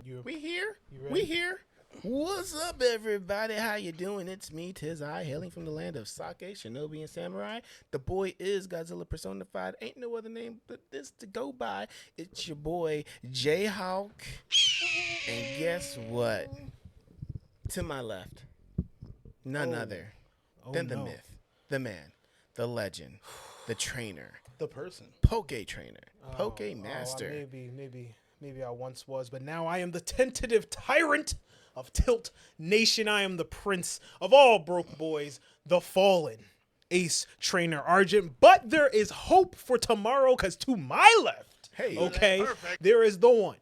We here? You ready? We here? What's up, everybody? How you doing? It's me, Tiz I, hailing from the land of Sake, Shinobi, and Samurai. The boy is Godzilla personified. Ain't no other name but this to go by. It's your boy, Jayhawk. And guess what? To my left, none other than the myth, the man, the legend, the trainer, The person. Poke trainer, Poke master. Maybe I once was, but now I am the tentative tyrant of Tilt Nation. I am the prince of all broke boys, the fallen ace trainer Argent. But there is hope for tomorrow, because to my left, okay, there is the one,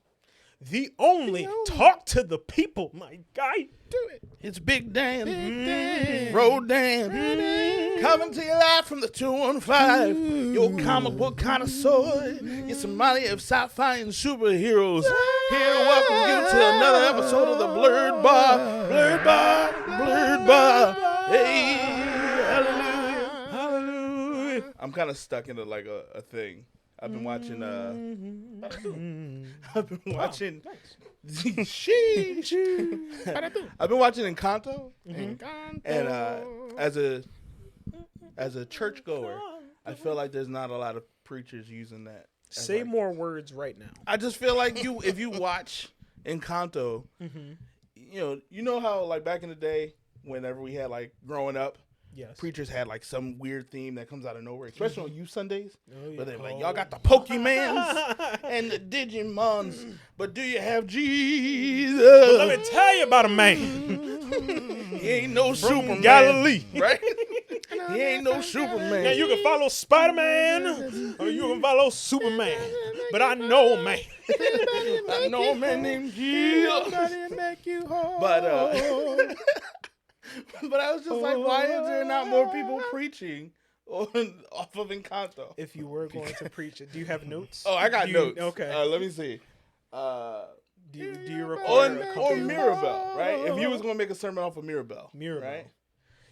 the only, talk to the people, my guy. Do it. It's Big Dan, Dan. Road Dan, coming to you live from the 215. Your comic book connoisseur, you're somebody of sci-fi and superheroes. Here to welcome you to another episode of the Blerd Bar, Blerd Bar, Blerd Bar. Hey, hallelujah, hallelujah. I'm kind of stuck into like a thing. I've been watching. I've been watching. I've been watching Encanto, and as a churchgoer, I feel like there's not a lot of preachers using that. Say like, more words right now. I just feel like if you watch Encanto, you know how like back in the day, whenever we had like growing up. Yes. Preachers had like some weird theme that comes out of nowhere, especially on youth Sundays. Oh, yeah. Where they're like, y'all got the Pokemans and the Digimons, but do you have Jesus? But let me tell you about a man. He ain't no Superman. Galilee. Right? He ain't no Superman. Now you can follow Spider-Man or you can follow Superman. But I know a man. I know a man named Jesus. But I was just like, why is there not more people preaching off of Encanto? If you were going to preach it, do you have notes? Oh, I got notes. Okay. Let me see. Do you record or Mirabelle, right? If you was gonna make a sermon off of Mirabelle, right?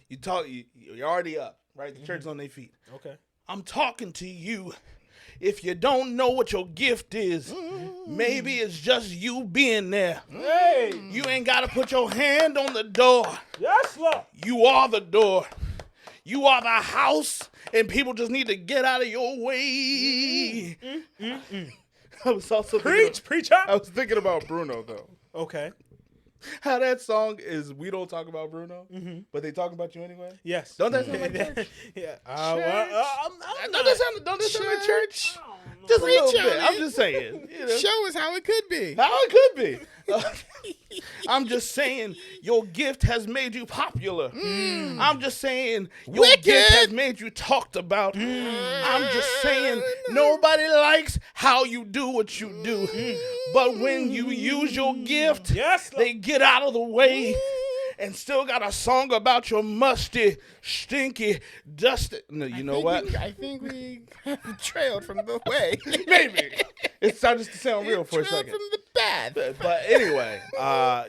You're already up, right? The church's on their feet. Okay. I'm talking to you. If you don't know what your gift is, maybe it's just you being there. Hey! You ain't got to put your hand on the door. Yes, Lord. You are the door. You are the house, and people just need to get out of your way. I was also preach I out. was thinking about Bruno, though. Okay. How that song is, we don't talk about Bruno, but they talk about you anyway. Yes. Don't that sound like church? Yeah. Don't that sound like church? Just a little bit. I'm just saying. Show us how it could be. How it could be. I'm just saying your gift has made you popular. I'm just saying your gift has made you talked about. I'm just saying nobody likes how you do what you do. But when you use your gift, they get out of the way. And still got a song about your musty, stinky, dusty. No, you know what? I think we trailed from the way. Maybe. It started to sound real for a second. From the path. But anyway,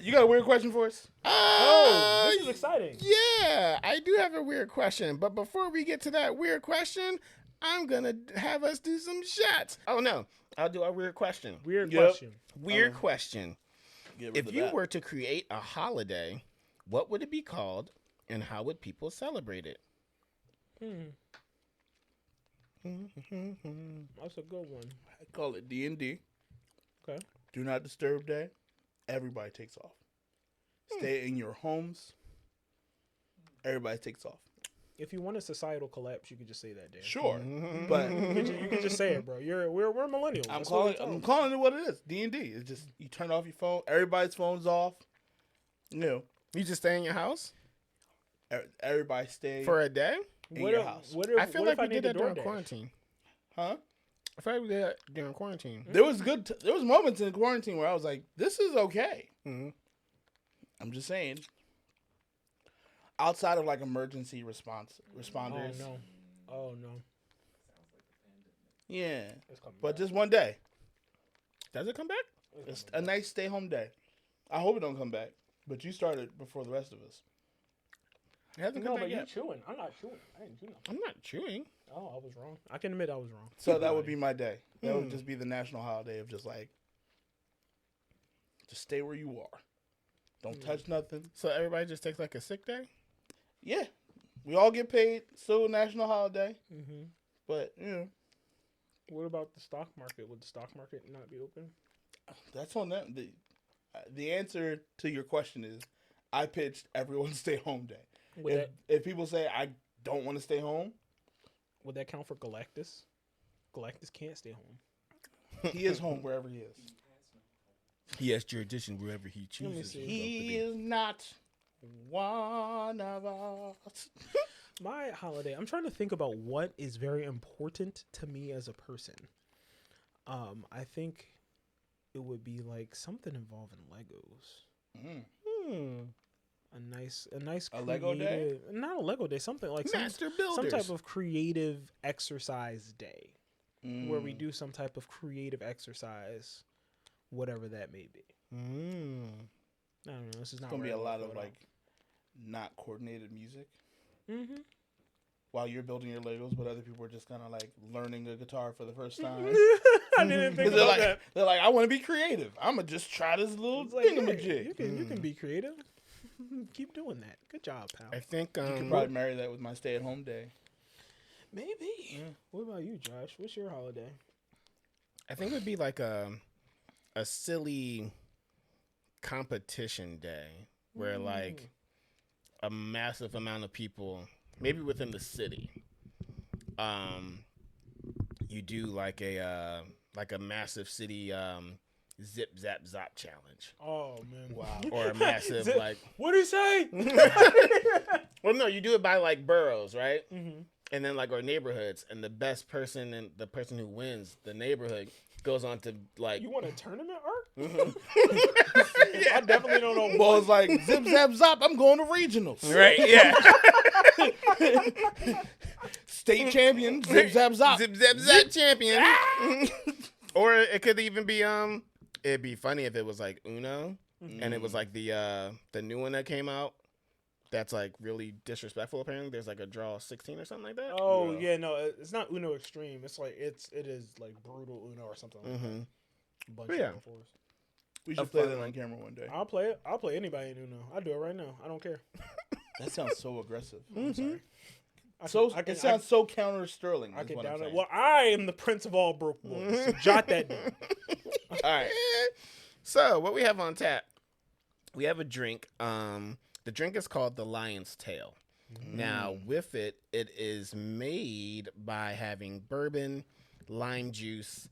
you got a weird question for us? This is exciting. Yeah, I do have a weird question. But before we get to that weird question, I'm going to have us do some shots. Oh, no. I'll do a weird question. Weird question. Weird question. If you were to create a holiday, what would it be called, and how would people celebrate it? That's a good one. I call it D&D. Okay. Do not disturb day. Everybody takes off. Stay in your homes. Everybody takes off. If you want a societal collapse, you could just say that, Dan. Sure, but You can just say it, bro. We're millennials. I'm calling it what it is. D&D. It's just you turn off your phone. Everybody's phone's off. You just stay in your house? Everybody stay For a day? in your house. I feel like we did that during quarantine. Huh? I feel like we did that during quarantine. There was there was moments in quarantine where I was like, this is okay. I'm just saying. Outside of like emergency responders. Oh no. Yeah. But just one day. Does it come back? It's a nice stay home day. I hope it don't come back. But you started before the rest of us. It hasn't come back you're yet. chewing. I'm not chewing. I didn't chew nothing. I'm not chewing. Oh, I was wrong. I can admit I was wrong. So that would be my day. That would just be the national holiday of just Just stay where you are. Don't touch nothing. So everybody just takes like a sick day? Yeah. We all get paid. Still a national holiday. Mm-hmm. But, you know. What about the stock market? Would the stock market not be open? That's on them. The answer to your question is I pitched everyone stay home day. If people say I don't want to stay home. Would that count for Galactus? Galactus can't stay home. He is home wherever he is. He has jurisdiction wherever he chooses. He is not one of us. My holiday, I'm trying to think about what is very important to me as a person. I think it would be like something involving Legos. A nice a Lego day? Not a Lego day, something like Master some Builders. type of creative exercise day where we do some type of creative exercise, whatever that may be. I don't know. This is not It's gonna be a lot of like like not coordinated music. Mm-hmm. While you're building your Legos, but other people are just kind of like learning the guitar for the first time. I didn't think they're about like, that. they're like, I want to be creative. I'm gonna just try this little It's like, yeah, thingamajig. you can be creative. Keep doing that. Good job, pal. I think You could probably marry that with my stay-at-home day. Maybe. What about you, Josh? What's your holiday? I think it would be like a silly competition day where like a massive amount of people, maybe within the city, you do like a massive city zip zap zop challenge. Oh man! Wow. Or a massive like. What do you say? Well, no, you do it by like boroughs, right? Mm-hmm. And then like our neighborhoods, and the best person and the person who wins the neighborhood goes on to like. You want a tournament art? Mm-hmm. I definitely don't know. Well, it's like zip zap zop. I'm going to regionals. Right? Yeah. State champion. Zip zap zop. Zip zap zap champion. Or it could even be It'd be funny if it was like Uno, and it was like the new one that came out. That's like really disrespectful. Apparently, there's like a draw 16 or something like that. Oh yeah, no, it's not Uno Extreme. It's like it is like brutal Uno or something like that. Bunch Yeah. of fours. We should play that on camera one day. I'll play it. I'll play anybody in Uno. I'll do it right now. I don't care. That sounds so aggressive. I'm sorry. It sounds so counter Sterling. I can what I'm down it. saying. Well, I am the prince of all broke boys. So jot that down. All right. So what we have on tap, we have a drink. The drink is called the Lion's Tail. Now, with it, it is made by having bourbon, lime juice,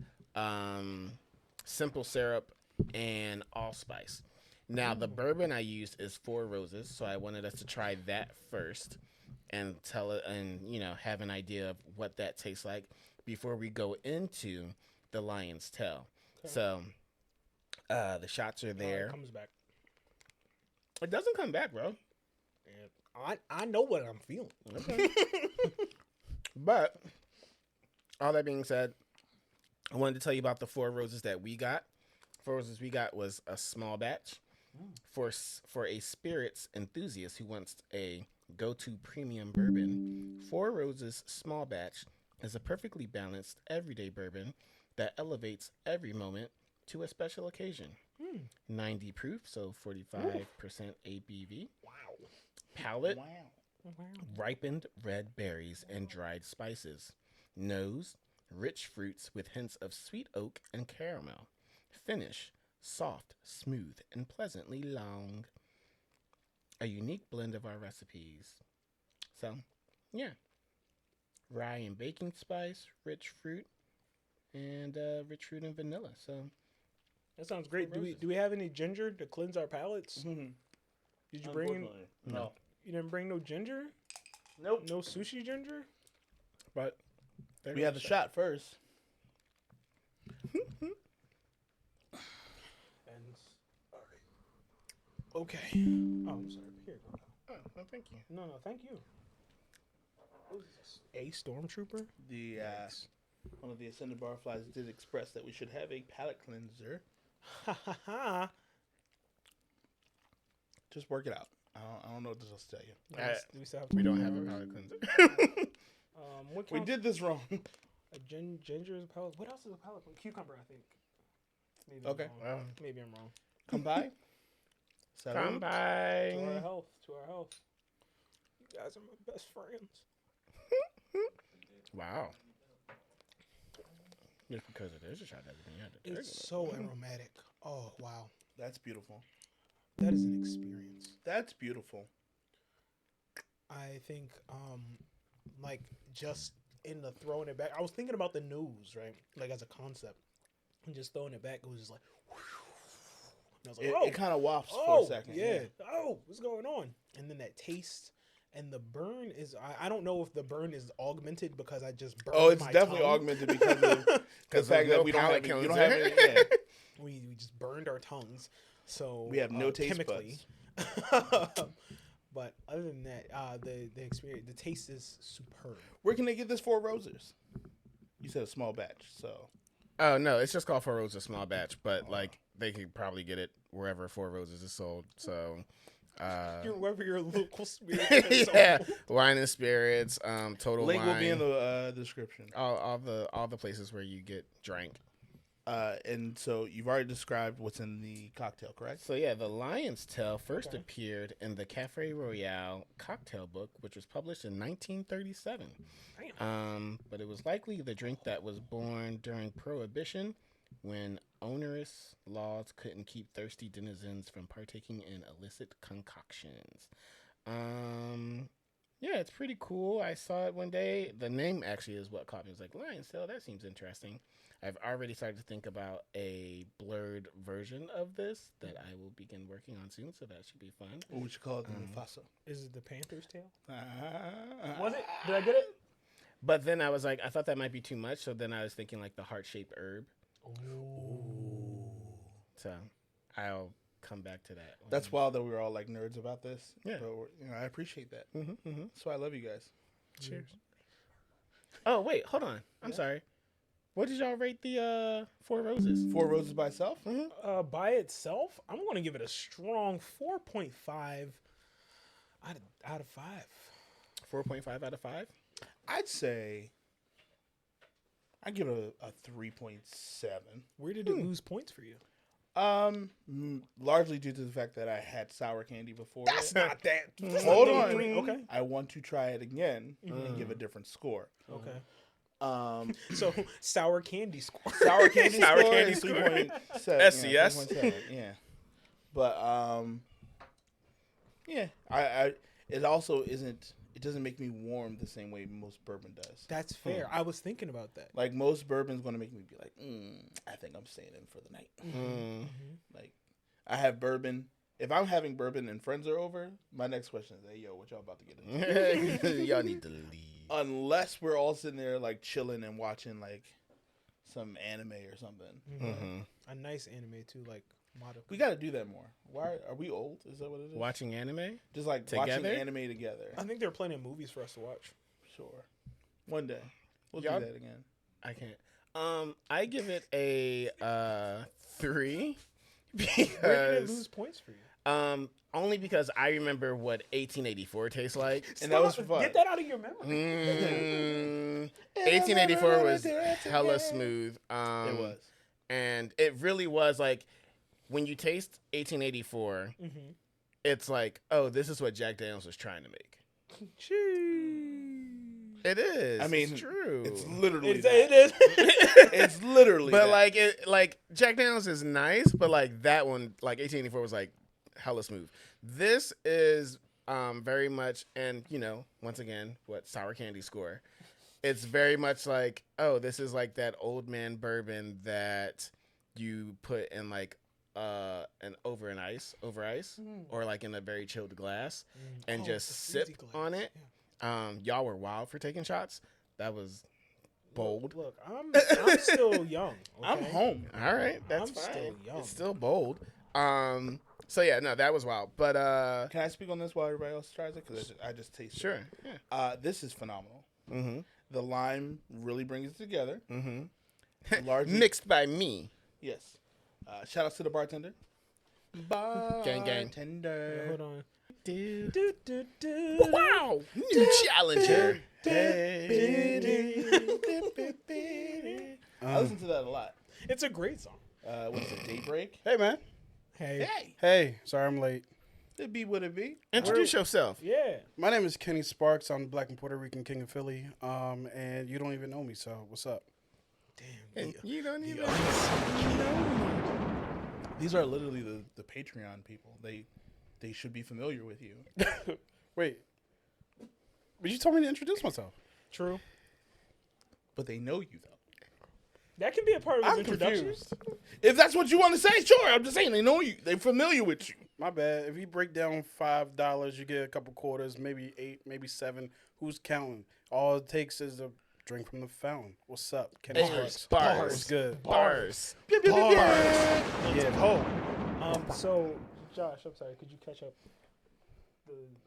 simple syrup, and allspice. Now, the bourbon I used is Four Roses, so I wanted us to try that first and tell it, and have an idea of what that tastes like before we go into the Lion's Tail. Okay. So, the shots are there. It comes back. It doesn't come back, bro. I know what I'm feeling. Okay. But all that being said, I wanted to tell you about the Four Roses that we got. Four Roses we got was a small batch for a spirits enthusiast who wants a go-to premium bourbon. Four Roses small batch is a perfectly balanced everyday bourbon that elevates every moment to a special occasion. 90 proof, so 45% ABV. Wow. Palate, ripened red berries and dried spices. Nose, rich fruits with hints of sweet oak and caramel. Finish, soft, smooth, and pleasantly long. A unique blend of our recipes. So, yeah. Rye and baking spice, rich fruit, and vanilla. So, that sounds great. Do we have any ginger to cleanse our palates? Did you bring? No. You didn't bring no ginger? Nope. No sushi ginger? but We have the shot first. Okay. Oh, I'm sorry. Here you go. Oh, well, thank you. No, thank you. What is this? A stormtrooper? The one of the Ascended Barflies did express that we should have a palate cleanser. Ha ha ha. Just work it out. I don't know what else to tell you. We don't have a palate cleanser. We did this wrong. A ginger is a palate. What else is a palate cleanser? Cucumber, I think. Maybe Okay. I'm wrong. Maybe I'm wrong. Come by. Come Salud. by. To our health. To our health. You guys are my best friends. Wow. Just because it is a shot doesn't mean you have to take It's it. so aromatic. Oh, wow. That's beautiful. That is an experience. That's beautiful. I think, like, just in the throwing it back, I was thinking about the news, right? Like, as a concept. And just throwing it back, it was just like, and I was like, It kind of wafts for a second. yeah. Oh, what's going on? And then that taste and the burn is, I don't know if the burn is augmented because I just burned Oh, it's my definitely tongue. augmented because of the Because fact no that we don't palate have, you don't cleanser. have any, yeah. We just burned our tongues. So We have no taste chemically. But other than that, the experience, the taste is superb. Where can they get this Four Roses? You said a small batch, so. Oh, no, it's just called Four Roses Small Batch, but, like, they could probably get it wherever Four Roses is sold, so... Wherever your local spirit is yeah, sold. wine and spirits, Total Link Wine. will be in the description. all the places where you get drank. And so you've already described what's in the cocktail, correct? So yeah, the Lion's Tail first appeared in the Cafe Royale cocktail book, which was published in 1937. But it was likely the drink that was born during Prohibition, when onerous laws couldn't keep thirsty denizens from partaking in illicit concoctions. Yeah, it's pretty cool. I saw it one day. The name actually is what caught me. It was like, Lion's Tail, that seems interesting. I've already started to think about a blurred version of this that I will begin working on soon, so that should be fun. What would you call it? The Mufasa. Is it the Panther's tail? Was it? Did I get it? But then I was like, I thought that might be too much, so then I was thinking like the heart-shaped herb. Ooh. So I'll come back to that. That's wild that we were all like nerds about this. Yeah. But I appreciate that. Mm-hmm. That's why I love you guys. Cheers. Oh, wait, hold on. I'm sorry. What did y'all rate the Four Roses? Four Roses by itself? By itself, I'm going to give it a strong 4.5 out of 5. 4.5 out of 5? I'd say I'd give it a 3.7. Where did it lose points for you? Largely due to the fact that I had sour candy before. That's not that. Hold on. Okay. I want to try it again and give a different score. Okay. So Sour candy score. sour candy Sour score candy is score. 3.7. SCS. 3.7, yeah. But yeah, I it also isn't. It doesn't make me warm the same way most bourbon does. That's fair. I was thinking about that. Like most bourbon's going to make me be like, I think I'm staying in for the night. Like I have bourbon. If I'm having bourbon and friends are over, my next question is, hey, yo, what y'all about to get into? Y'all need to leave. Unless we're all sitting there like chilling and watching like some anime or something. A nice anime too, like Madoka. We got to do that more. Why are we old? Is that what it is? Watching anime? Just like together? watching anime together. I think there are plenty of movies for us to watch. Sure. One day we'll Y'all- do that again. I can't. I give it a 3 Where did it lose because points for you? only because I remember what 1884 tastes like. And that was fun. Get that out of your memory. 1884 was hella smooth. It was. And it really was like when you taste 1884, it's like, oh, this is what Jack Daniels was trying to make. It is. I mean, it's true. It's literally It that. is. It's literally But that. like Jack Daniels is nice, but like that one, like 1884 was like hella smooth. This is very much, and you know, once again, what sour candy score. It's very much like, oh, this is like that old man bourbon that you put in like over ice, or like in a very chilled glass, and Oh, just the sip freezy glass, on it. Y'all were wild for taking shots. That was bold. Look, I'm still young. Okay? I'm home. All right, that's I'm fine. still young. It's still bold. So yeah, no, that was wild. But Can I speak on this while everybody else tries it? Because I just tasted sure. it. Yeah. This is phenomenal. Mm-hmm. The lime really brings it together. Mm-hmm. Largely, Mixed by me. yes. Shout out to the bartender. Gang, gang. Bartender. Hold on. Do. Do, do, do. Wow, new challenger. I listen to that a lot. It's a great song. What is it? Daybreak. Hey, man. Hey. Hey, sorry I'm late. It be what it be. Introduce yourself. Yeah. My name is Kenny Sparks. I'm the Black and Puerto Rican King of Philly. And you don't even know me, so what's up? And you don't even. These are literally the Patreon people. They should be familiar with you. Wait. But you told me to introduce myself. True. But they know you, though. That can be a part of his I'm introduction. confused. If that's what you want to say, sure. I'm just saying they know you. They're familiar with you. My bad. If you break down $5, you get a couple quarters, maybe 8, maybe 7. Who's counting? All it takes is a drink from the fountain. What's up? Kenny Sparks. Bars. What's good? Bars. Yeah. Oh. So, Josh, I'm sorry. Could you catch up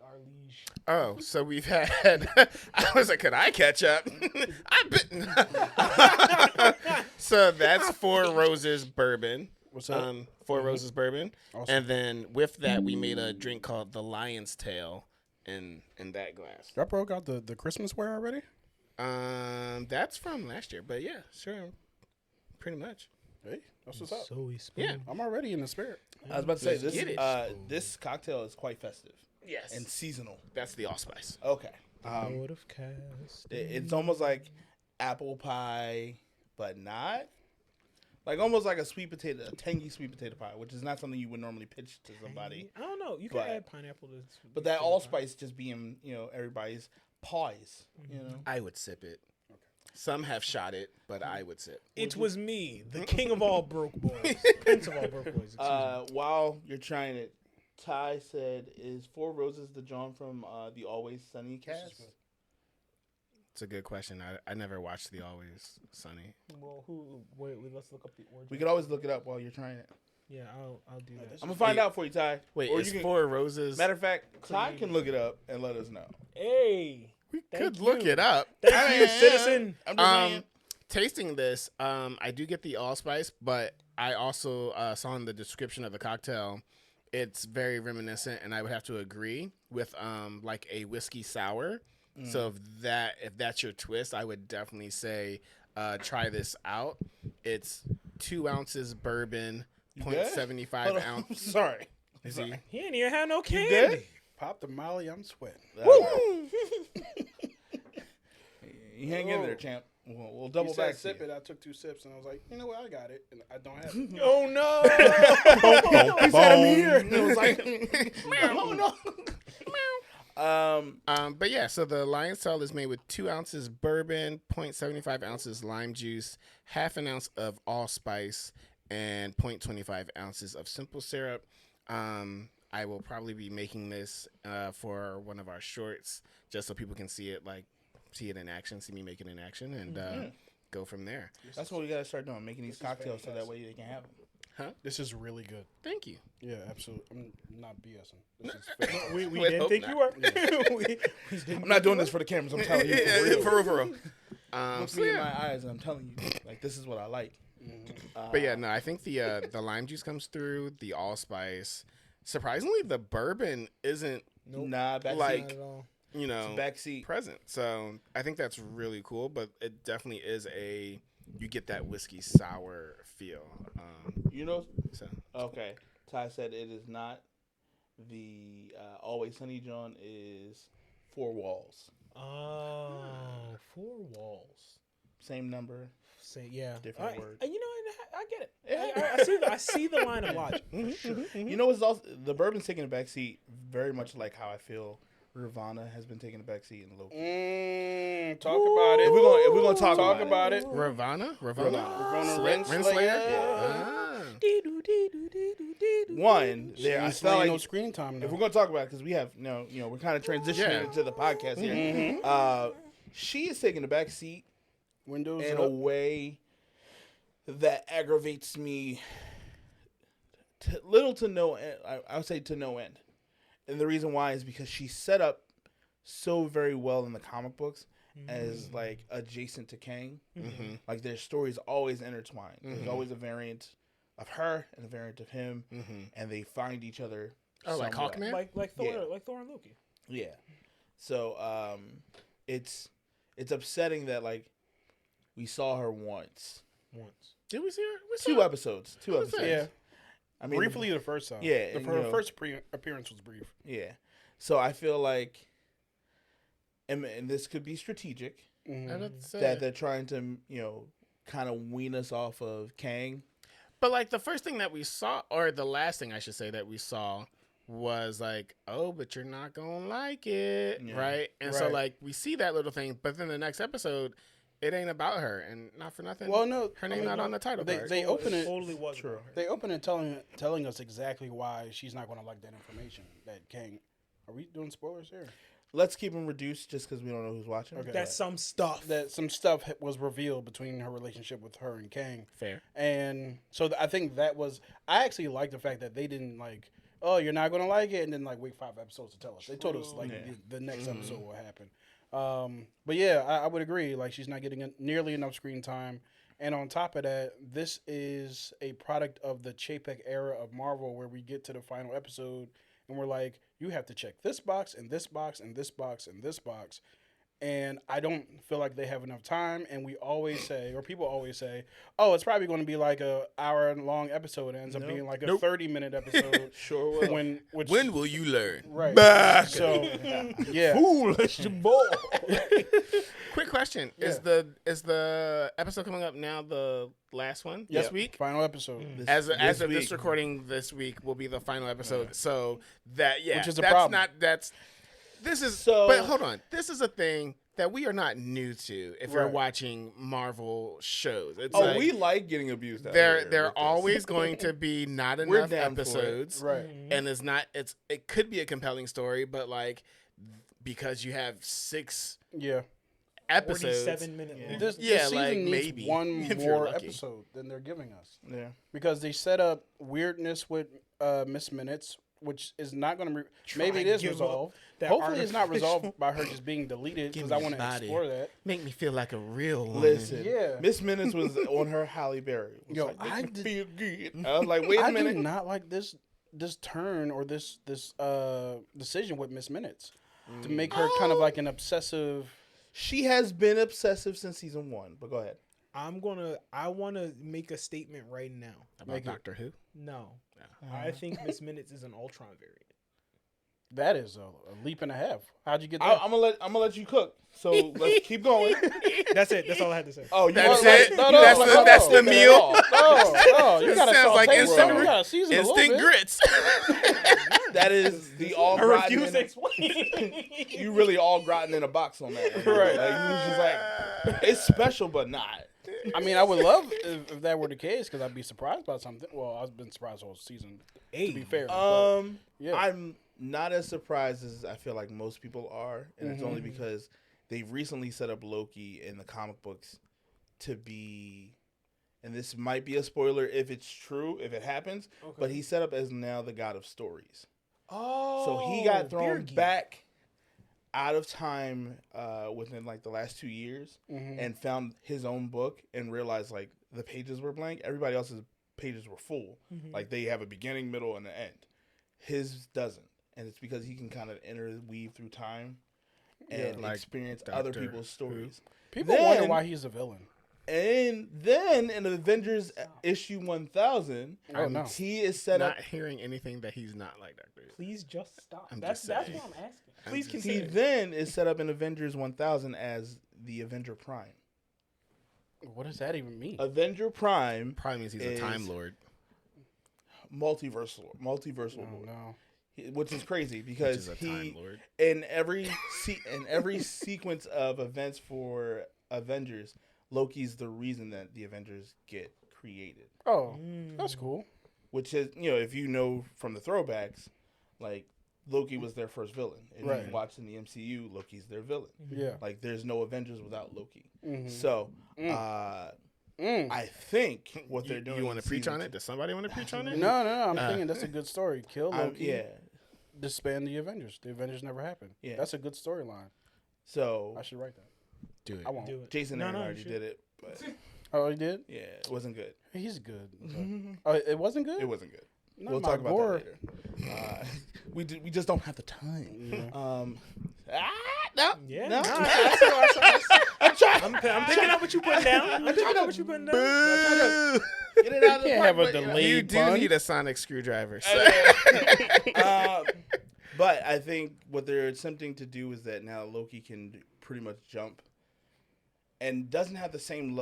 our liege? Oh, so we've had. I was like, could I catch up? I've been. So that's Four Roses bourbon. What's up? Four Roses bourbon, Awesome. and then with that we made a drink called the Lion's Tail in that glass. Y'all broke out the Christmas wear already? That's from last year, but yeah, sure, pretty much. Hey, that's what's up. So Yeah. I'm already in the spirit. I was about to say, Get it. this cocktail is quite festive Yes, and seasonal. that's the allspice. Okay. Would have cast. It's almost like apple pie, but not. Like almost like a tangy sweet potato pie, which is not something you would normally pitch to somebody. I don't know. You can But- add pineapple to But that allspice just being, everybody's pies, I would sip it. Some have shot it, but I would sip. It was me, the king of all broke boys. Prince of all broke boys. Excuse me. While you're trying it, Ty said, "Is Four Roses the John from the Always Sunny cast?" It's a good question. I never watched The Always Sunny. Well, wait, let's look up the origin. We could always look it up while you're trying it. Yeah, I'll do that. I'm gonna find out for you, Ty. Wait, Or is you can- Four Roses? Matter of fact, Ty can look it up and let us know. Hey, we thank could look you. it up. Thank you, citizen. I'm just saying. Tasting this, I do get the allspice, but I also saw in the description of the cocktail, it's very reminiscent, and I would have to agree with like a whiskey sour. So if that's your twist, I would definitely say try this out. It's 2 ounces bourbon, good? 0.75 Hold on. ounce. I'm sorry. Is he? He ain't even had no candy. good? Pop the Molly, I'm sweating. You hang in there, champ. We'll double You back. said to sip you. it. I took 2 sips, and I was like, you know what? I got it, and I don't have it. Oh no! He said I'm here. And it was like, oh no. But yeah, so the Lion's Tail is made with 2 ounces bourbon, 0.75 ounces lime juice, half an ounce of allspice, and 0.25 ounces of simple syrup. I will probably be making this for one of our shorts, just so people can see it in action, see me make it in action, and go from there. That's what we gotta start doing, making these cocktails so that way they can have them. This is really good. Thank you. Yeah, absolutely. I'm not BSing. This is fantastic. we Wait, didn't hope think not. you were. we didn't I'm not doing this for the cameras. I'm telling you, for real. For real. Look So me in yeah. my eyes, and I'm telling you, like this is what I like. But yeah, no, I think the lime juice comes through, the allspice. Surprisingly, the bourbon isn't Nah, backseat. like, Not at all. Backseat. present. So I think that's really cool, but it definitely is you get that whiskey sour feel. So Okay. Ty said it is not the Always Sunny John is 4 walls. Oh, 4 walls. Same number. Say yeah. Different I, word. You know, I get it. I see the line of logic for sure. You know what's also the bourbon's taking a backseat very much like how I feel Ravana has been taking a backseat in Loki. Talk about it. If we're gonna talk about it. Ravana, Ravana Renslayer. One, there I Ain't felt slaying like no screen time if now. we're gonna talk about it, because we have we're kind of transitioning into the podcast here. She is taking the back seat Windows in up. a way that aggravates me little to no end. I would say to no end, and the reason why is because she's set up so very well in the comic books as like adjacent to Kang. Like their stories always intertwined. There's always a variant of her and a variant of him, and they find each other. Oh, like somewhere. Hawkman? Like Thor, Yeah. like Thor and Loki. Yeah. So it's upsetting that like we saw her once. Did we see her? We saw 2 her. episodes. 2 What was episodes. that? I mean, briefly the first time. Yeah, the and, you know, first appearance was brief. Yeah. So I feel like, and this could be strategic, Mhm. I was about to say. that they're trying to, kind of wean us off of Kang. But like the first thing that we saw, or the last thing I should say that we saw, was like, oh, but you're not gonna like it, Yeah. right? And so Right. like we see that little thing, but then the next episode, it ain't about her, and not for nothing. Well, no, her name not on the title card. They open it. Totally was True. about her. They open it telling us exactly why she's not going to like that information. That Kang. Are we doing spoilers here? Let's keep them reduced just because we don't know who's watching. Okay. That's some stuff. That some stuff was revealed between her relationship with her and Kang. Fair. And so I think that was. I actually like the fact that they didn't like. Oh, you're not gonna like it, and then like wait 5 episodes to tell us. They told us like Yeah. the next episode will happen. But yeah, I would agree. Like she's not getting nearly enough screen time, and on top of that, this is a product of the Chapek era of Marvel, where we get to the final episode and we're like, you have to check this box and this box and this box and this box. And I don't feel like they have enough time. And we always say, or people always say, oh, it's probably going to be like a hour-long episode. It ends up being like a 30-minute episode. Sure will. When will you learn? Right. Bah. So, yeah. Foolish boy. Quick question: Yeah. Is the episode coming up now the last one Yeah, this week? Final episode. As of this week. recording this week will be the final episode. So that Which is a that's problem. not that's this is So- but hold on. This is a thing that we are not new to if we're Right. watching Marvel shows. It's Oh, like we like getting abused. out there here there with are this. always going to be not We're enough down for it. episodes. Right. And it could be a compelling story, but like because you have 6 Yeah. episodes 47-minute long. This Yeah, season like, needs maybe, one if you're more lucky. episode than they're giving us. Yeah. Because they set up weirdness with Miss Minutes, which is not going to maybe it and is give up resolved. that Hopefully it's not artificial- resolved by her just being deleted, Give because me I your want to body. explore that. make me feel like a real woman. Listen. Yeah. Miss Minutes was on her Halle Berry. It was Yo, like, I make me did- feel good. I was like, wait a I minute. do not like this turn or this decision with Miss Minutes to make her kind of like an obsessive. She has been obsessive since season 1, but go ahead. I want to make a statement right now. About Make it- Doctor Who. No. I think Miss Minutes is an Ultron variant. That is a leap and a half. How'd you get that? I'm gonna let you cook. So let's keep going. That's it. That's all I had to say. Oh, you That's want- it? No, That's like, the- that's no, the no, meal? No, you It gotta sounds like saute, instant- bro. You gotta season a Instant little bit. grits. That is the all I gratin refuse in to a- explain. You really all gratin in a box on that. Right. Like, you was just like, it's special, but not. I mean, I would love if that were the case, because I'd be surprised by something. Well, I've been surprised all season, to be fair. but, yeah. I'm not as surprised as I feel like most people are, and it's only because they've recently set up Loki in the comic books to be, and this might be a spoiler if it's true, if it happens, but he's set up as now the god of stories. Oh. So he got thrown Beergy. back out of time within like the last 2 years and found his own book and realized like the pages were blank. Everybody else's pages were full. Like they have a beginning, middle, and an end. His doesn't. And it's because he can kind of interweave through time and like experience Doctor other people's stories. People Then- wonder why he's a villain. And then in Avengers issue 1000, Oh, no. he is set up. Not hearing anything that he's not like Doctor Who. Please just stop. I'm That's just saying. what I'm asking. Please just He continue. then is set up in Avengers 1000 as the Avenger Prime. What does that even mean? Avenger Prime, Probably means he's Is- a Time Lord. multiversal Oh, Lord. no. Which is crazy Which because is a he Time Lord. in every sequence of events for Avengers, Loki's the reason that the Avengers get created. Oh, that's cool. Which is, if you know from the throwbacks, like Loki was their first villain. If Right. you watch in the MCU, Loki's their villain. Yeah. Like there's no Avengers without Loki. Mhm. So I think what they're doing. You want in to preach season on two- it? Does somebody want to preach on it? No, I'm thinking that's a good story. Kill Loki. Yeah. Disband the Avengers. The Avengers never happened. Yeah. That's a good storyline. So I should write that. Do it. I won't. Do it. Jason No, Aaron no, you already should. did it, but Oh, he did? yeah, it wasn't good. He's good. Oh, it wasn't good? It wasn't good. Not We'll my talk about gore. that later. We just don't have the time. Yeah. No. Nah, I see. I'm picking up what you putting down. I'm picking up what you putting down. Get it out of the can't park, have a but, you know. delay. You do Bun? need a sonic screwdriver. So. But I think what they're attempting to do is that now Loki can pretty much jump and doesn't have the same.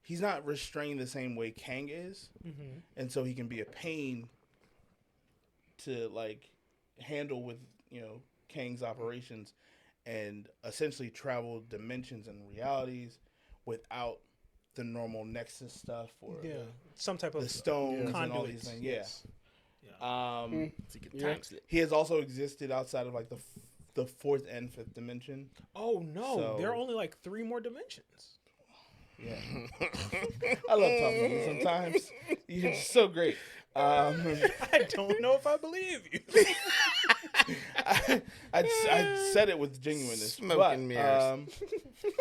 He's not restrained the same way Kang is, and so he can be a pain to like handle with Kang's operations, and essentially travel dimensions and realities without the normal Nexus stuff or some type of the stones and all conduits. these things. Yes. So you can time slip. He has also existed outside of like the fourth and fifth dimension. Oh no, So- there are only like 3 more dimensions. Yeah, I love talking to you sometimes. You're just so great. I don't know if I believe you. I said it with genuineness. Smoke but, and mirrors.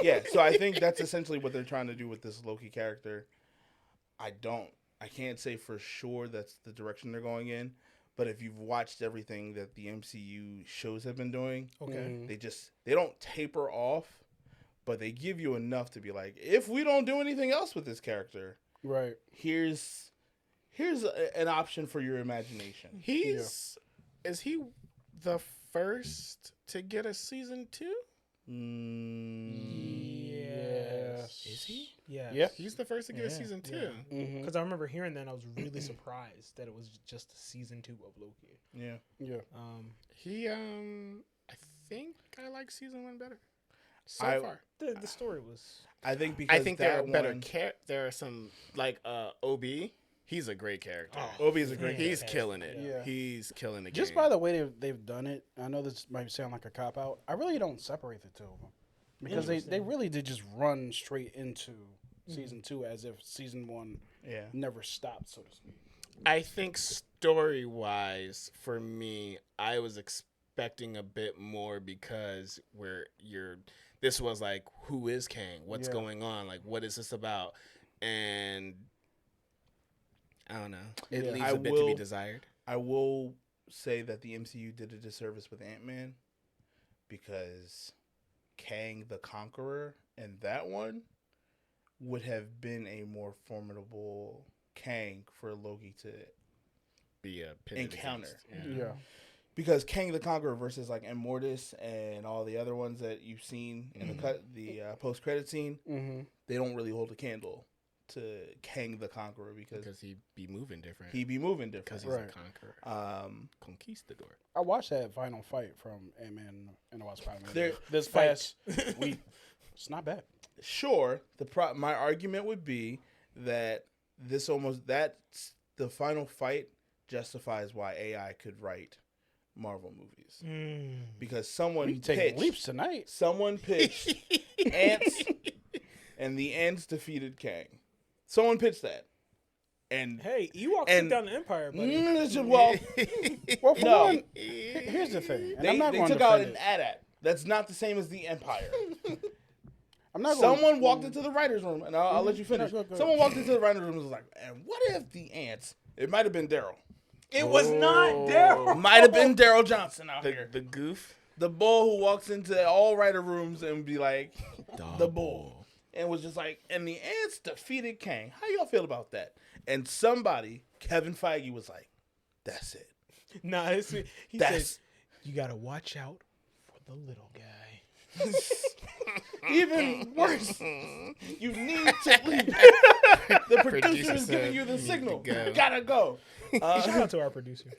Yeah, so I think that's essentially what they're trying to do with this Loki character. I can't say for sure that's the direction they're going in, but if you've watched everything that the MCU shows have been doing, Okay. they don't taper off, but they give you enough to be like, if we don't do anything else with this character, Right. here's an option for your imagination. Is he the first to get a season 2? Yes. Is he? Yeah. Yeah. He's the first to get a season 2. Yeah. Mm-hmm. Because I remember hearing that and I was really surprised that it was just season 2 of Loki. Yeah. Yeah. He I think I like season 1 better. So I- far. The story was. I think because I think there are that better one- there are some like OB. He's a great character. Obi is a great. He's character. killing it. Yeah. He's killing the game. Just by the way they've done it, I know this might sound like a cop out. I really don't separate the two of them because they really did just run straight into season 2 as if season 1 Yeah. never stopped, so to speak. I think story wise, for me, I was expecting a bit more because this was like, who is Kang? What's Yeah. going on? Like, what is this about? And I don't know. It Yeah. leaves I a bit to be will- desired. I will say that the MCU did a disservice with Ant-Man because Kang the Conqueror and that one would have been a more formidable Kang for Loki to Be a pitted encounter. against. Yeah. because Kang the Conqueror versus like Immortus and all the other ones that you've seen in the post-credit scene, they don't really hold a candle to Kang the Conqueror because he be moving different. he be moving different. Because he's Right. a conqueror. Conquistador. I watched that final fight from Ant-Man and the Wasp There- this fight. past week. It's not bad. Sure, my argument would be that the final fight justifies why AI could write Marvel movies because someone We taking pitched, leaps tonight. someone pitched ants, and the ants defeated Kang. Someone pitched that, and Hey, Ewoks And- took down the Empire, buddy. well, Well, for No. one, here's the thing. And they I'm not going took to out defend an it. AT-AT. That's not the same as the Empire. I'm not going Someone walked into the writer's room, and I'll let you finish. No, go ahead. Someone walked into the writer's room and was like, and what if the ants, it might have been Daryl. It was not Daryl. Might have been Daryl Johnson out here. The goof. The bull who walks into all writer rooms and be like, the bull. And was just like, and the ants defeated Kang. How y'all feel about that? And somebody, Kevin Feige, was like, that's it. Nah, he That's said, you got to watch out for the little guy. even worse. You need to leave. The producer is giving you the signal. go. You gotta go. Shout out to our producer.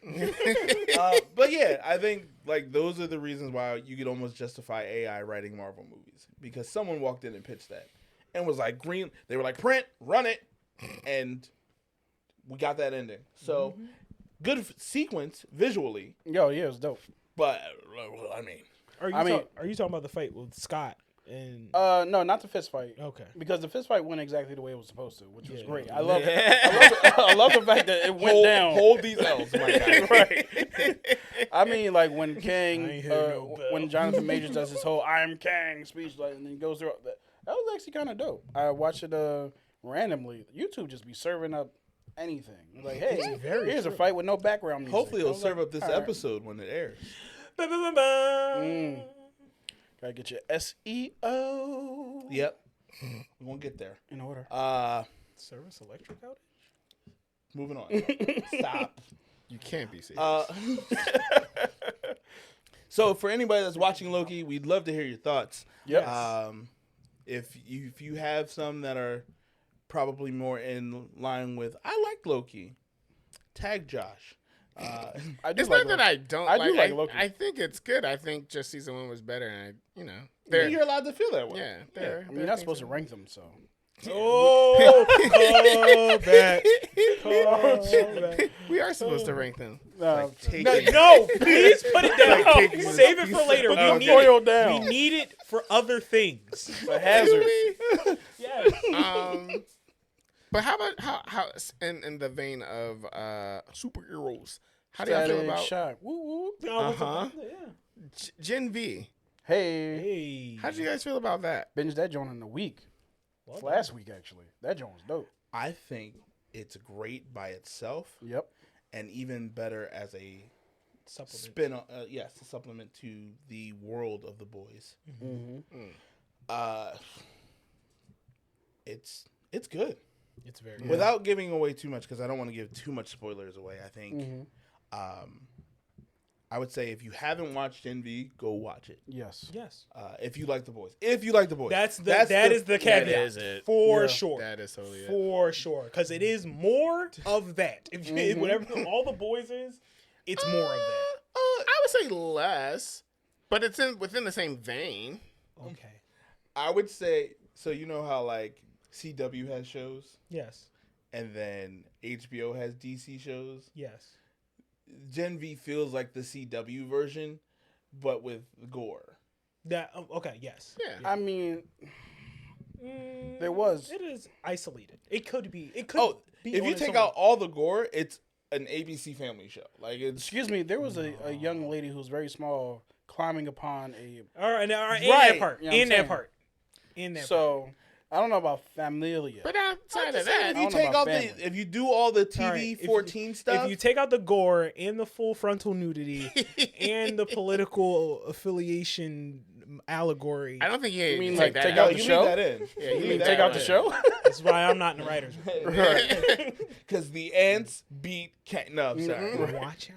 But yeah, I think like those are the reasons why you could almost justify AI writing Marvel movies because someone walked in and pitched that and was like green. They were like, print, run it, and we got that ending. So good sequence visually, Yo, yeah, it's dope. but I mean, Are you talking about the fight with Scott and? No, not the fist fight. Okay. Because the fist fight went exactly the way it was supposed to, which was Yeah. great. I love I love the fact that it went down. hold these L's, my guy. Right. I mean, like when I Kang, ain't hear no bell. when Jonathan Majors does his whole "I'm Kang" speech, like, and then goes through that was actually kind of dope. I watched it randomly. YouTube just be serving up anything. Like, hey, very here's a true. fight with no background music. Hopefully, I it'll was serve like, up this all right. episode when it airs. Ba-ba-ba-ba. Gotta get your SEO Yep, we won't get there. in order. Service electric outage? Moving on. Stop. You can't be serious. So for anybody that's watching Loki, we'd love to hear your thoughts. Yep. If you have some that are probably more in line with, I like Loki, tag Josh. I do It's like not that Loki. I don't I like. do like Loki. I think it's good. I think just season 1 was better, and You're allowed to feel that way. yeah. I mean, you're not supposed to rank them, so. Oh, call back. Call back. We are supposed to rank them. No, No, please put it down. Like, Save it for later. Put We the need foil it. down. We need it for other things. a hazard. Yes. But how about how in the vein of superheroes? How do y'all feel Static about Shock. Woo woo. Uh-huh. Yeah. Gen V? Hey, Hey. How do you guys feel about that? binge that joint in a week. Well done. Last week actually. That joint was dope. I think it's great by itself, Yep. and even better as a Supplement. spin. A supplement to the world of the boys. Mm-hmm. It's good. It's very Without giving away too much, because I don't want to give too much spoilers away. I think I would say if you haven't watched Envy, go watch it. Yes. Yes. If you like the boys, that is the caveat. That is it. For Yeah. sure. That is totally it. For sure. Because it is more of that. If you, whatever all the boys is, it's more of that. I would say less, but it's within the same vein. Okay. I would say so. You know how like CW has shows, Yes. and then HBO has DC shows. Yes. Gen V feels like the CW version, but with gore. That okay. Yes. Yeah. I mean, there was. It is isolated. It could be. It could. Oh, be if on you its take own. out all the gore, it's an ABC Family show. Like it's Excuse me. There was a young lady who's very small climbing upon a. All right. In Right. that part. You know what I'm In that saying? part. In that. part. So I don't know about Familia. But outside of if that, you I don't know take about out family. if you do all the All TV right, if 14 stuff, If you take out the gore and the full frontal nudity and the political affiliation allegory, I don't think you mean, take like, that take out. out you the leave show? that in. Yeah, you leave leave that Take out in. the show. that's why I'm not in the writers' room. Because the ants beat No, I'm sorry. Watch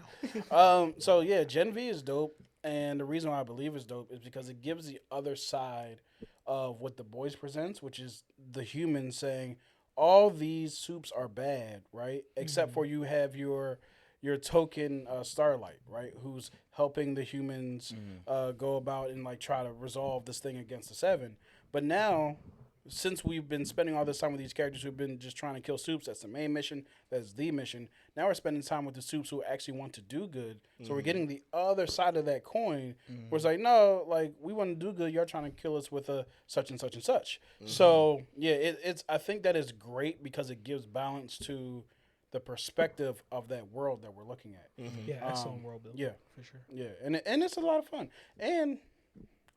out. So yeah, Gen V is dope, and the reason why I believe it's dope is because it gives the other side of what the boys presents, which is the humans saying all these soups are bad, right? Except for you have your token Starlight, right? Who's helping the humans go about and like try to resolve this thing against the Seven. But now, since we've been spending all this time with these characters who've been just trying to kill soups, that's the main mission, that's the mission. Now we're spending time with the soups who actually want to do good. So we're getting the other side of that coin where it's like, no, like we want to do good. You're trying to kill us with a such and such and such. So yeah, it's I think that is great because it gives balance to the perspective of that world that we're looking at. Yeah, excellent world building. Yeah, for sure. yeah, and it's a lot of fun. And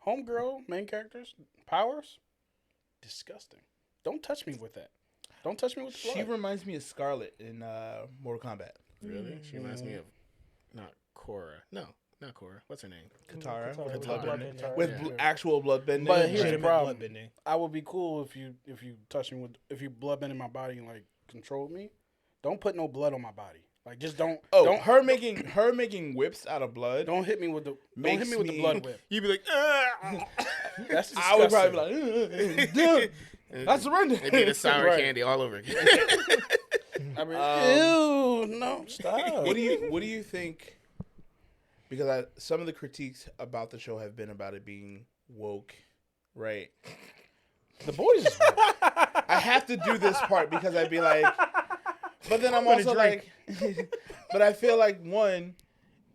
homegirl main characters powers. Disgusting. Don't touch me with that. Don't touch me with the blood. She reminds me of Scarlet in Mortal Kombat. Really? She reminds me of not Korra. No, not Korra. What's her name? Katara, Katara with with blood bloodbending. bending. With Yeah. actual blood bending. But here's the Legitimate problem. bloodbending. I would be cool if you touch me with if you blood bend in my body and like control me. Don't put no blood on my body. Like just don't. Oh, don't her making whips out of blood. don't hit me with the Makes the me- blood whip. You'd be like, That's disgusting. I would probably be like, dude, I surrender. it'd be the sour Right. candy all over again. I mean, ew, no, stop. What do you think? Because some of the critiques about the show have been about it being woke, right? The boys is I have to do this part because I'd be like, but then I'm also like, but I feel like one,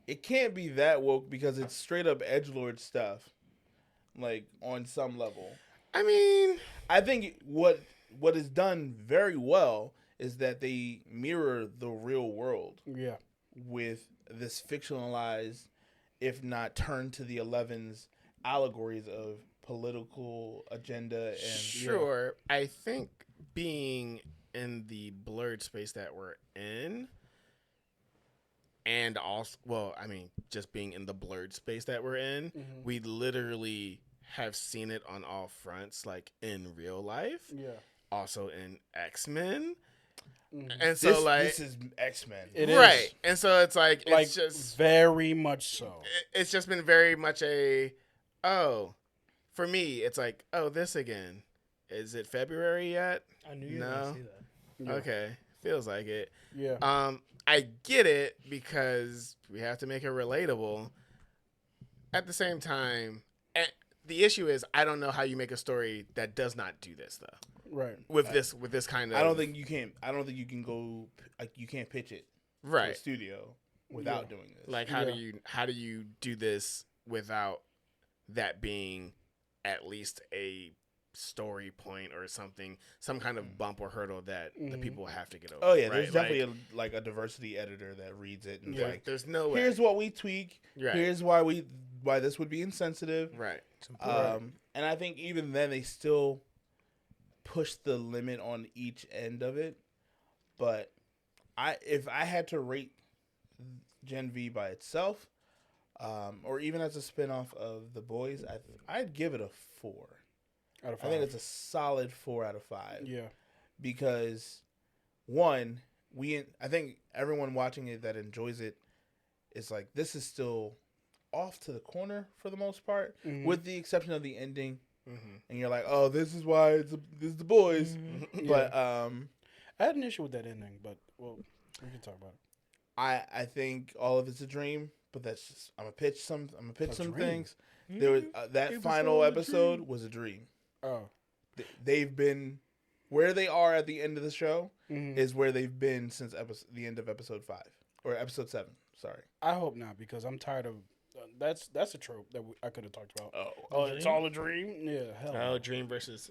it can't be that woke because it's straight up edgelord stuff, like on some level. I mean, I think what is done very well is that they mirror the real world yeah. with this fictionalized, if not turned to the 11s, allegories of political agenda and sure. I think being in the blurred space that we're in, and also, well, I mean, just being in the blurred space that we're in, we literally have seen it on all fronts, like in real life. Yeah. also in X-Men. Mhm. And so this is X-Men. It right. is. And so it's like Like, it's just very much so. it's just been very much for me it's like, oh, this again. Is it February yet? I knew you were No. gonna say that. Yeah. Okay. Feels like it. Yeah. I get it because we have to make it relatable. At the same time, the issue is I don't know how you make a story that does not do this though. Right. With this kind of I don't think you can. I don't think you can go. Like, you can't pitch it to a right. studio without doing this. Like how do you do this without that being at least a story point or something, some kind of bump or hurdle that the people have to get over. Oh yeah, right? there's definitely a diversity editor that reads it and is like, there's no way. here's what we tweak. Right. Here's why this would be insensitive. Right. And I think even then they still push the limit on each end of it. But if I had to rate Gen V by itself, or even as a spinoff of The Boys, I'd give it a 4. Out of 5. I think it's a solid 4 out of 5. Yeah. Because one, I think everyone watching it that enjoys it is like, this is still off to the corner for the most part, with the exception of the ending. And you're like, oh, this is why this is The Boys. But I had an issue with that ending, but well, we can talk about it. I think all of it's a dream, but that's just I'm gonna pitch some dream? things. There was that final episode was a dream. Oh. They've been where they are at the end of the show is where they've been since the end of episode 5 or episode 7. Sorry. I hope not, because I'm tired of that's a trope that I could have talked about. Oh, It's all a dream. Yeah, hell. Oh, no. dream versus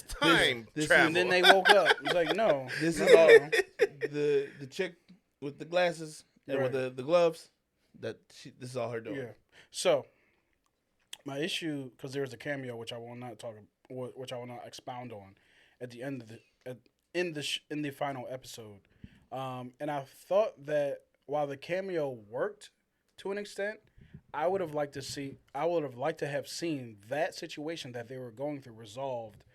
time this travel. And then they woke up. It's like, no, This no, is all no. the chick with the glasses and with the gloves. This is all her doing. Yeah. So my issue, because there was a cameo which I will not expound on at the end of in the final episode, and I thought that while the cameo worked to an extent, I would have liked to have seen that situation that they were going through resolved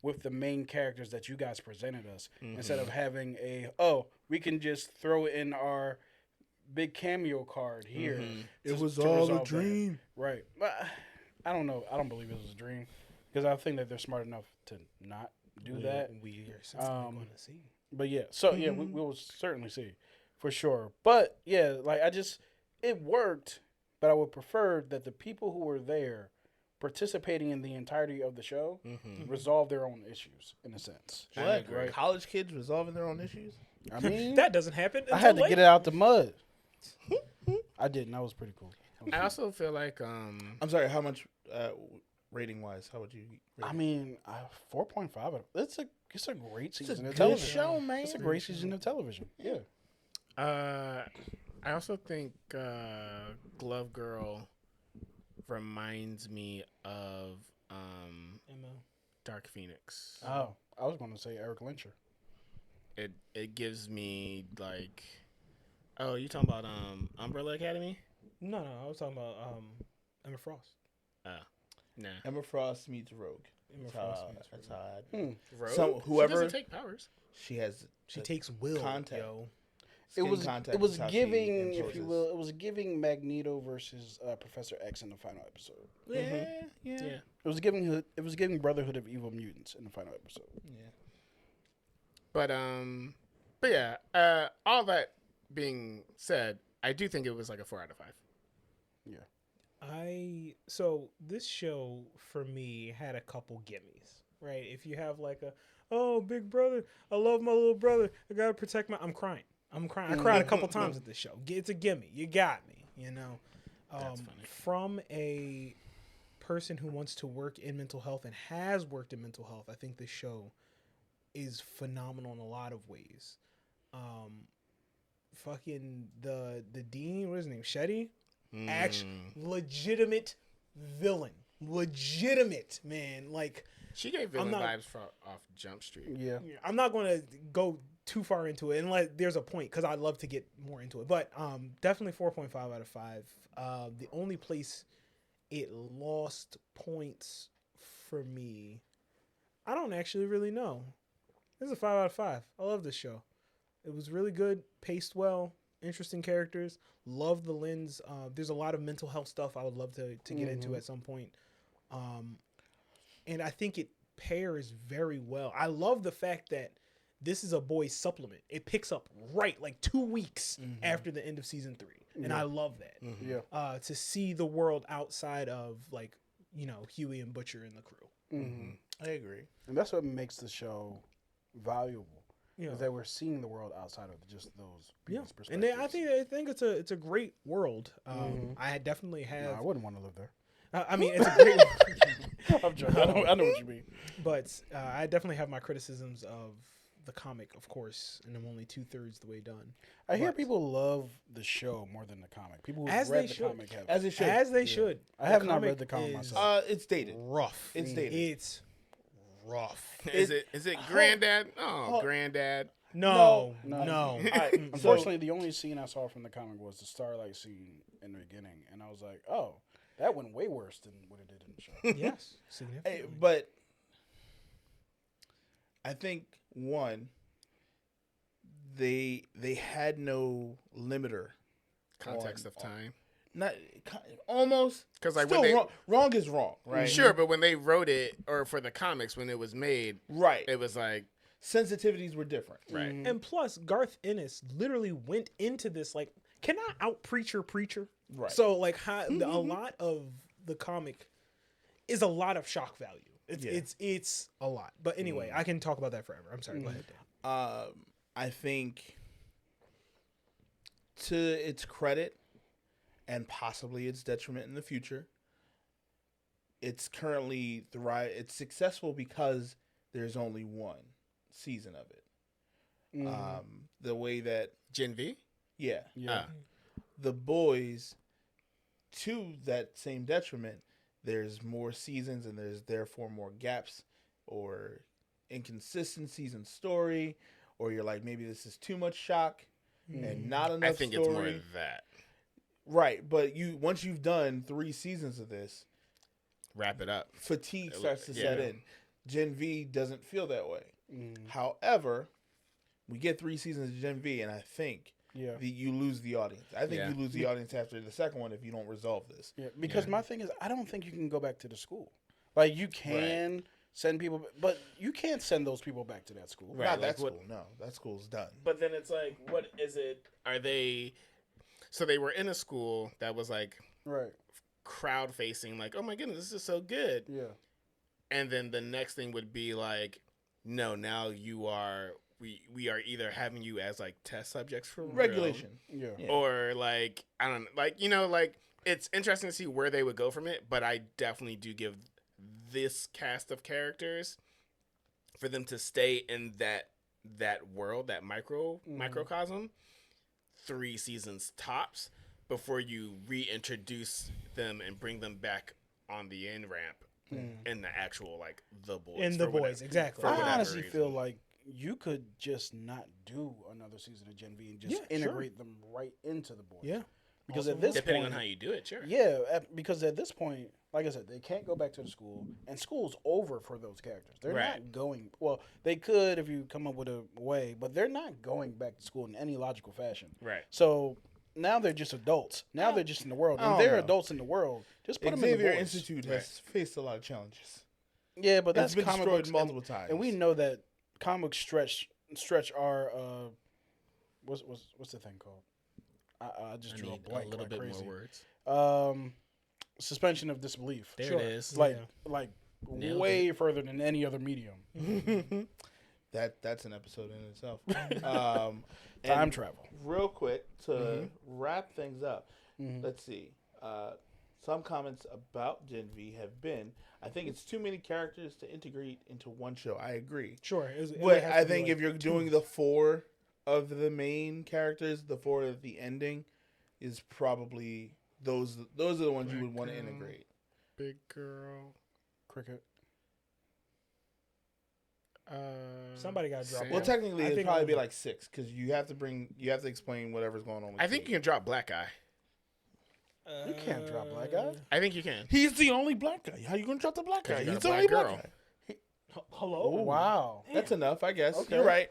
with the main characters that you guys presented us, instead of having we can just throw it in our big cameo card here. It was to all a resolve that. dream. Right. But I don't know. I don't believe it was a dream, because I think that they're smart enough to not do that. We are going to see. But yeah, so yeah, we will certainly see for sure. But yeah, like it worked, but I would prefer that the people who were there participating in the entirety of the show resolve their own issues in a sense. What? Right? College kids resolving their own issues? I mean, That doesn't happen. I had to get it out the mud. I didn't. That was pretty cool. I also feel like I'm sorry. How much rating wise? How would you? Rate I mean, 4.5. It's a great season of good television. show, man. It's a great season of television. Yeah. I also think Glove Girl reminds me of Dark Phoenix. Oh, I was going to say Eric Lyncher. It gives me like, oh, you talking about Umbrella Academy? No, I was talking about Emma Frost. Nah. Emma Frost meets Rogue. Emma Frost meets That's Rogue. how Rogue? So whoever- She doesn't take powers. she has. She takes will, contact. yo. Skin It was contact is how she giving, if imposes. you will, it was giving Magneto versus Professor X in the final episode. Yeah. Yeah. It was giving Brotherhood of Evil Mutants in the final episode. Yeah. But yeah. All that being said, I do think it was like a 4 out of 5. Yeah. So this show for me had a couple gimmies, right? If you have like big brother, I love my little brother, I gotta protect I'm crying. I cried a couple times at this show. It's a gimme. You got me, you know. That's funny. From a person who wants to work in mental health and has worked in mental health, I think this show is phenomenal in a lot of ways. Fucking the dean, what is his name? Shetty? Legitimate villain. Legitimate, man. Like, She gave villain not- vibes off Jump Street. Yeah. I'm not going to go too far into it unless there's a point, because I'd love to get more into it. But definitely 4.5 out of 5. The only place it lost points for me, I don't actually really know. This is a 5 out of 5. I love this show. It was really good, paced well, interesting characters. Love the lens. There's a lot of mental health stuff I would love to get into at some point. And I think it pairs very well. I love the fact that this is a boys supplement. It picks up right like 2 weeks after the end of season 3. And I love that. Yeah. To see the world outside of like, you know, Huey and Butcher and the crew. I agree. And that's what makes the show valuable. Yeah. Is that we're seeing the world outside of just those people's And perspectives. I think it's a great world. I definitely have. No, I wouldn't want to live there. I mean, it's a great. I'm joking. I know what you mean. But I definitely have my criticisms of the comic, of course, and I'm only 2/3 the way done. I hear people love the show more than the comic. People who As read they the should. comic have. As it should. As they should. I have The not read comic the comic is myself. It's dated. Rough. It's dated. It's rough. Is it Granddad? Oh, Granddad. No. Unfortunately, the only scene I saw from the comic was the Starlight scene in the beginning, and I was like, "Oh, that went way worse than what it did in the show." Yes, significantly. Hey, but I think one, they had no limiter Context on- of time. Not almost Because like still when they, wrong. Wrong is wrong, right? sure, but when they wrote it or for the comics when it was made, Right. it was like Sensitivities were different. right. And plus, Garth Ennis literally went into this like, can I out preacher? Right. So like, a lot of the comic is a lot of shock value. It's a lot. But anyway, I can talk about that forever. I'm sorry. Go ahead, Dan. I think to its credit and possibly its detriment in the future, it's currently it's successful because there's only one season of it. The way that Gen V? yeah, Yeah. the boys, to that same detriment, there's more seasons and there's therefore more gaps or inconsistencies in story, or you're like, maybe this is too much shock and not enough I think story. it's more of that. Right, but once you've done 3 seasons of this, Wrap it up. fatigue starts to Yeah. set in. Gen V doesn't feel that way. However, we get 3 seasons of Gen V, and I think Yeah. you lose the audience. I think Yeah. you lose the audience after the second one if you don't resolve this. Yeah, because my thing is, I don't think you can go back to the school. Like, you can send people, but you can't send those people back to that school. Right. Not like that what- school. No, that school's done. But then it's like, what is it? Are they? So they were in a school that was like Right. crowd facing, like, oh my goodness, this is so good. Yeah. And then the next thing would be like, no, now you are. We are either having you as like test subjects for real, Regulation. Yeah. Yeah. or like I don't know, like like it's interesting to see where they would go from it. But I definitely do give this cast of characters for them to stay in that world, that microcosm, 3 seasons tops before you reintroduce them and bring them back on the end ramp in the actual like the boys. In the for whatever- boys, exactly. for I whatever honestly reason. feel like you could just not do another season of Gen V and just Yeah, sure. integrate them right into the boys. Yeah. Because Also at this depending point, on how you do it, sure. yeah, because at this point, like I said, they can't go back to the school, and school's over for those characters. They're Right. not going. Well, they could if you come up with a way, but they're not going back to school in any logical fashion. Right. So now they're just adults. Now they're just in the world, I and don't they're know. adults in the world. Just put them in Xavier the boys. Institute has faced a lot of challenges. Yeah, but that's It's been comic destroyed books, multiple times. and we know that comics stretch our what's the thing called? I just I drew a need blank a little like bit crazy. more words. Suspension of disbelief. There Sure. it is. Like Yeah. Nailed way further than any other medium. That's an episode in itself. Time And travel. real quick to wrap things up. Let's see. Some comments about Gen V have been, I think it's too many characters to integrate into one show. I agree. Sure. It would But have I to be, think like, if you're doing the 4 of the main characters, the 4 at the ending is probably those are the ones you would want to integrate. Big girl. Cricket. Somebody got dropped. Well, Yeah. technically, I it'd think probably be only- like 6 because you have to explain whatever's going on. With I think you Kate. can drop Black Eye. You can't drop Black Guy. I think you can. He's the only black guy. How you gonna drop the black guy? you got He's a the only black black girl. guy. Hello. Wow. That's enough, I guess. Okay. You're right.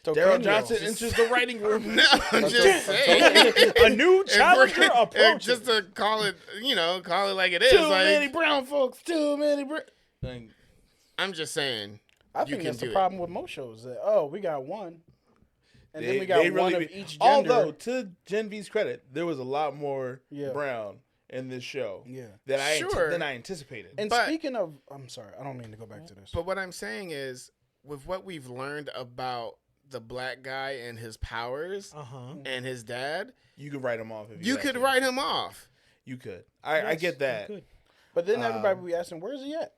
So Daryl Kenny Johnson Rose. enters the writing room. No, I'm just saying. A new challenger And approaches. just to call it, call it like it is. Too like, many brown folks. Too many I'm just saying. I You think can that's the do it. problem with most shows. That, we got one. And then we got one of each gender. Although, to Gen V's credit, there was a lot more Yeah. brown in this show Yeah. than Sure. than I anticipated. And But- speaking of, I'm sorry, I don't mean to go back to this. But what I'm saying is, with what we've learned about the black guy and his powers and his dad, You could write him off. If you had could to. write him off. You could. I get that. But then everybody would be asking, where's he at?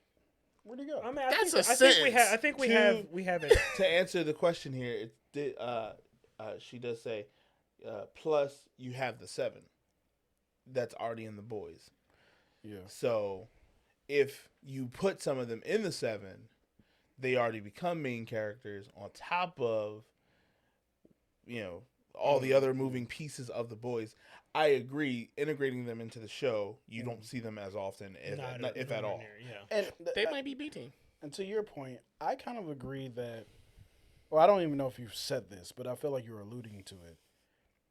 Where'd he go? I mean, That's I a think we have. I sentence. think To- we have it. To answer the question here, it did. She does say, plus you have the 7 that's already in the boys. Yeah. So if you put some of them in the 7, they already become main characters on top of, all the other moving pieces of the boys. I agree. Integrating them into the show, you don't see them as often, if at all. Yeah. And They might be B team. And to your point, I kind of agree that. Well, I don't even know if you've said this, but I feel like you're alluding to it.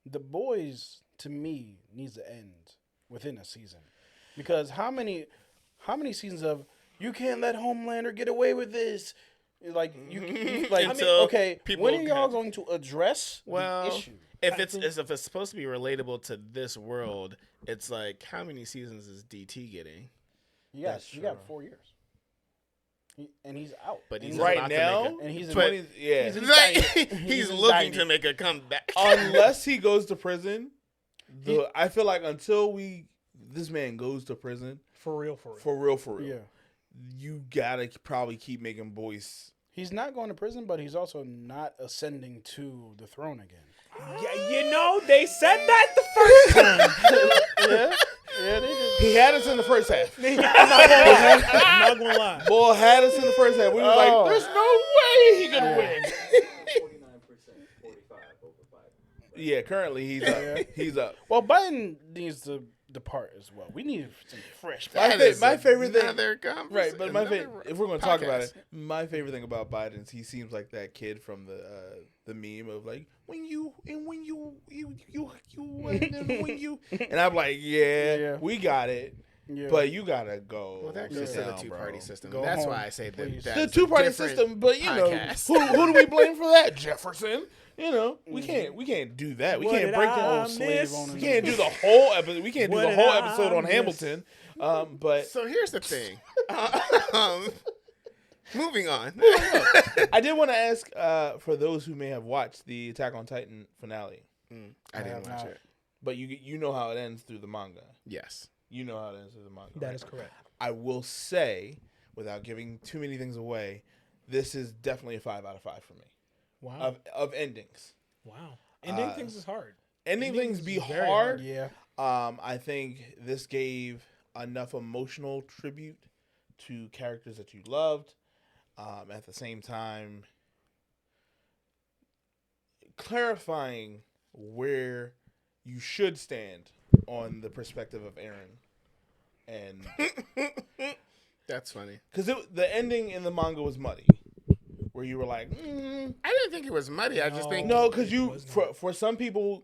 The boys, to me, needs to end within a season, because how many seasons of you can't let Homelander get away with this? Like you like Until okay, people when are y'all have- going to address Well, the issue? if it's supposed to be relatable to this world, it's like, how many seasons is DT getting? You got 4 years. And he's out. But he's And Right about to now, make and he's 20, yeah. he's in- Like, He's he's in looking dieting. to make a comeback. Unless he goes to prison, I feel like until this man goes to prison, For real. for real, Yeah. you gotta probably keep making boys. He's not going to prison, but he's also not ascending to the throne again. Yeah, they said that the first time. Yeah, they did. He had us in the first half. I'm not gonna lie. Boy had us in the first half. We was Oh. like, there's no way he could win. 49%, 45 over 5. Yeah, currently he's up. He's up. Well, Biden needs to depart as well. We need some fresh. My favorite thing, Another conversation. right? But my favorite, if we're going to talk about it, podcast. my favorite thing about Biden is he seems like that kid from the meme of like when you and I'm like, Yeah. we got it, Yeah. but you gotta go. Well, that sit goes to the down, two-party bro. system. Go That's home, why I say that. please. That's The a two-party different system, but podcast. who do we blame for that? Jefferson. We can't do that. We What can't did break I the whole miss? We can't do the whole episode. We can't do What the did whole I episode on miss? Hamilton. But So here's the thing. Moving on. I did want to ask for those who may have watched the Attack on Titan finale, I didn't watch not. it. but you know how it ends through the manga. Yes. You know how it ends through the manga. That right? is correct. I will say, without giving too many things away, this is definitely a 5 out of 5 for me. Wow. Of endings. Wow. Ending things is hard. Ending things Endings be is very hard. Yeah. I think this gave enough emotional tribute to characters that you loved. At the same time, clarifying where you should stand on the perspective of Eren. And That's funny. because the ending in the manga was muddy, where you were like, I didn't think it was muddy. I just think no, because you was not. for some people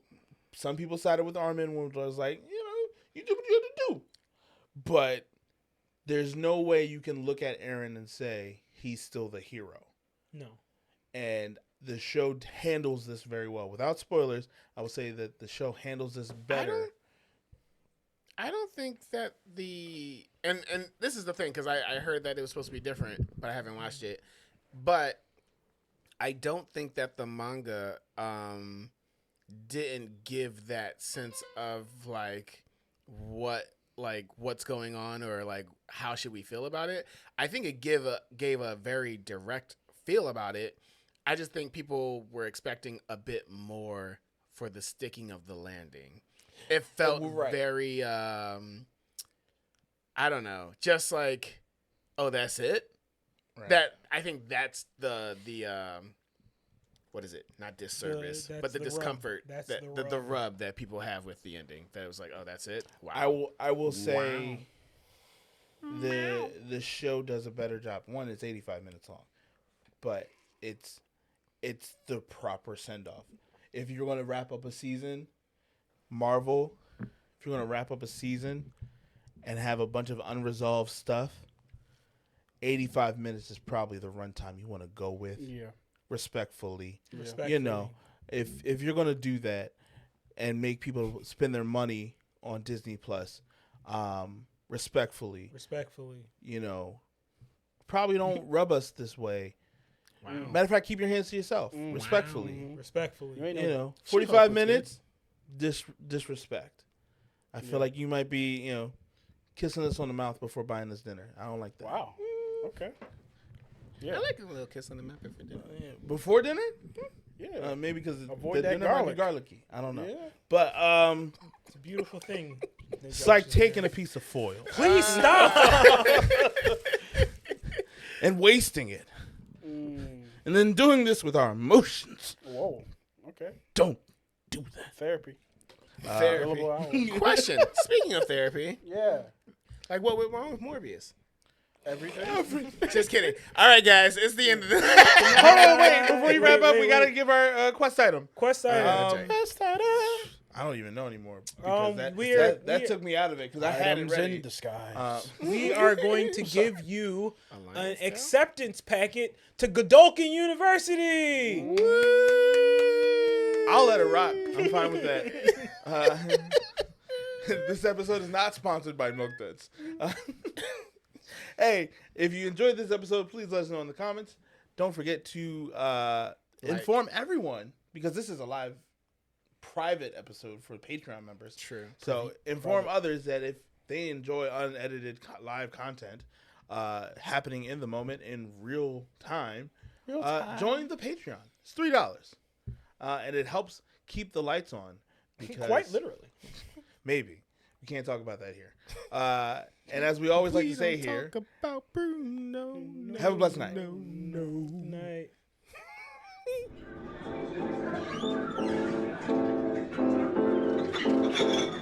sided with Armin, when it was like, you do what you have to do, but there's no way you can look at Eren and say he's still the hero. No. And the show handles this very well. Without spoilers, I would say that the show handles this better. I don't think that and this is the thing, because I heard that it was supposed to be different, but I haven't watched it. But I don't think that the manga didn't give that sense of what's going on, or like how should we feel about it. I think it gave a very direct feel about it. I just think people were expecting a bit more for the sticking of the landing. It felt Right. very I don't know, just like, oh, that's it. Right. That I think that's the what is it? Not disservice, that's but the the rub. discomfort, That's that the the rub. rub that people have with the ending. That it was like, oh, that's it. Wow. I will say the show does a better job. One, it's 85 minutes long, but it's the proper send off. If you're going to wrap up a season, Marvel, if you're going to wrap up a season and have a bunch of unresolved stuff, 85 minutes is probably the runtime you want to go with. Yeah. Respectfully. Respectfully. If you're going to do that and make people spend their money on Disney Plus, respectfully, probably don't rub us this way. Wow. Matter of fact, keep your hands to yourself. Respectfully. Respectfully. 45 minutes, disrespect. I feel like you might be, kissing us on the mouth before buying us dinner. I don't like that. Wow. Okay. Yeah. I like a little kiss on the mouth before dinner. Before dinner? Yeah. Maybe because Avoid the that dinner might be garlic. garlicky. I don't know. Yeah. But It's a beautiful thing. it's like taking a piece of foil Please stop. and wasting it. And then doing this with our emotions. Whoa. Okay. Don't do that. Therapy. Therapy. Billable hours. Question. Speaking of therapy, Yeah. like what went wrong with Morbius? Everything. Just kidding. All right, guys, it's the end of the Hold on, wait. Before you wrap up, wait, we got to give our quest item. Quest item. Quest item. I don't even know anymore. Because that took me out of it because I had it Items ready. in disguise. We are going to give you an acceptance packet to Godolphin University. I'll let it rock. I'm fine with that. This episode is not sponsored by Milk Duds. Hey, if you enjoyed this episode, please let us know in the comments. Don't forget to inform everyone, because this is a live private episode for Patreon members. True. So inform others that if they enjoy unedited live content happening in the moment in real time, join the Patreon. It's $3. And it helps keep the lights on. Because Quite literally. Maybe. We can't talk about that here. And as we always like to say here, Talk about Bruno. have a blessed night. Night. Thank you.